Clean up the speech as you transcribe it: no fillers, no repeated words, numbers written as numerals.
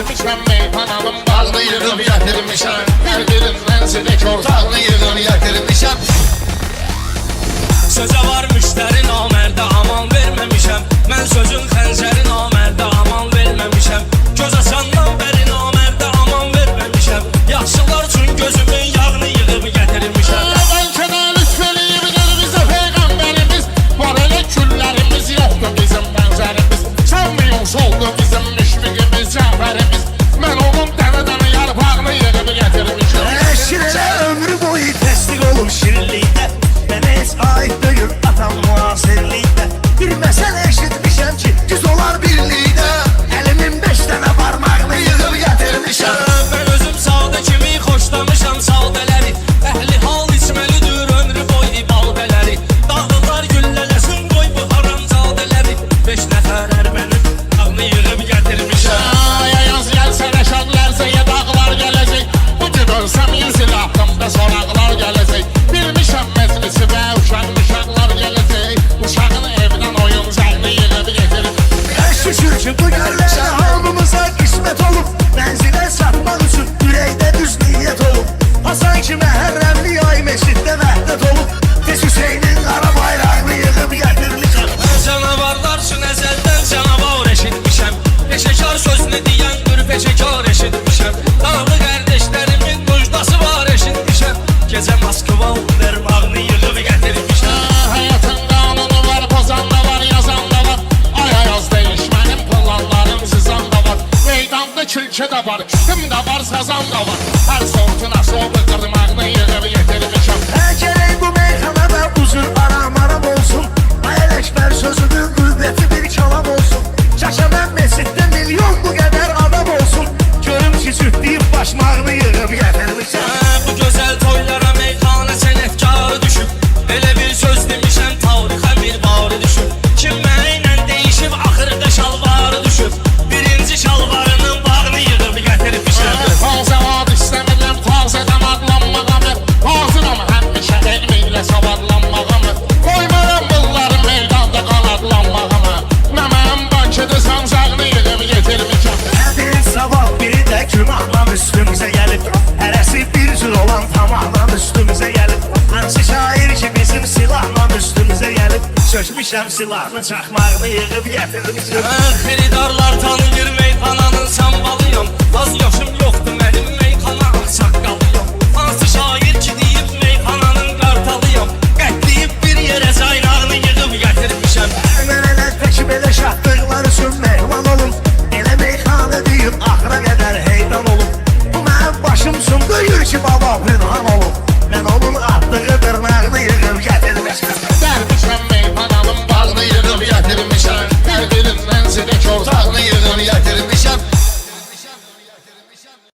getirmişəm meyxananın bağını yığıb gətirmişəm. Hər birindən zilək ortağını yığıb gətirmişəm. Sözə var müştəri namərdə aman verməmişəm. Mən sözün xəncəri namərdə aman verməmişəm. Göz açandan bəri namərdə aman verməmişəm. Yaxşılar üçün gözümün yağını yığıb gətirmişəm. Bəlkə də lütf eləyib gəl bizə peyğəmbərimiz. Var elə küllərimiz yoxdur bizim bənzərimiz. Sevmiyoruz oldu bizim müşfiqimiz Cəfərimiz. Mən onun dənə-dənə yarpağını yığıb gətirmişəm. Şirələ ömrü boyu təsdiq olun şirinlikdə. Mənə heç aid deyil atam müasirlikdə. Bir məsələ eşitmişəm ki, düz olar birlikdə. Əlimin 5 dənə barmağını yığıb gətirmişəm. Mən özüm sadə kimi xoşlamışam saudələri. Əhli hal içməlidir ömrü boyu balbələri. Dağlar güllələsin qoy bu haram zadələri. 5 nəfərər mənim ağını yığıb gətirmişəm. Yaz gəlsə rəşadlərsə ya dağlar gələcək. Bu gün ölsəm 100 il haqqımda soraqlar gələcək. Bilmişəm məclisi və uşaqlar gələcək. Uşağın evdən oyuncağını yığıb gətirib. Şükür ki bu günlər hamımıza qismət olub. Mənzilə satmaq üçün ürəkdə düz niyyət olub. Hasan ki məhərrəmli ay meşiddə vəhdət olub. Tez Hüseynin qara bayrağını yığıb gətirmişəm. Canavarlar üçün əzəldən canavar eşitmişəm. Peşəkar sözünü deyən bir peşəkar eşitmişəm. Dağlı qardeşlərimin müjdası var eşitmişəm. Gecə Moskva vermağını yığıb gətirmişəm. Həyatın qanunu var, pozan da var, yazan da var. Ayaz değişmənin planlarım sızan da var. Meydanda külçə də var, kim də var, sazan da var. Hər sortuna soğuk qırmağını yığıb getirmişəm. Gərək bu meyxanada uzun aram olsun. Ayələkbər sözünün qüvvəti bir kalam olsun. Çaşadan mesiddə milyon bu qədər adam olsun. Görüm ki cütləyib başmağını yığıb gətirmişəm. Bu gözəl toylara meyxana sənətkarı düşüb. Elə bir söz demişəm tarixə bir barı düşüb. Kim mənə deyişib axırda şalvarı düşüb. Birinci şalvarının bağını yığıb gətirmişəm. Taze ad istəmirəm, tazədən adlanmağa mı? Hazıram həmişə elmiylə savadlanmağa mı? Qoymaram bunların meydanda qanadlanmağa mı? Məməm bankədə sancağını yığıb getirmişəm. Bir sabah biri də günahla üstümüzə gəlib. Hərəsi bir cür olan tamahla üstümüzə gəlib. Hansı şair ki bizim silahla üstümüzə gəlib. Sökmüşəm silahını çaxmağını yığıb gətirmişəm. Xeridarlar tanıyır meyxananın sambalıyam. Az yaşım yoxdur mənim meyxana saqqalıyam. Hansı şair ki deyib meyxananın qartalıyam. Qətliyib bir yerə caynağını yığıb gətirmişəm. Mən elə tək belə şahdıqlar üçün mehman olum. Elə meyxana deyib axıra qədər heyran olum. Bu mənim başım üçün böyür ki baba pünhan olum.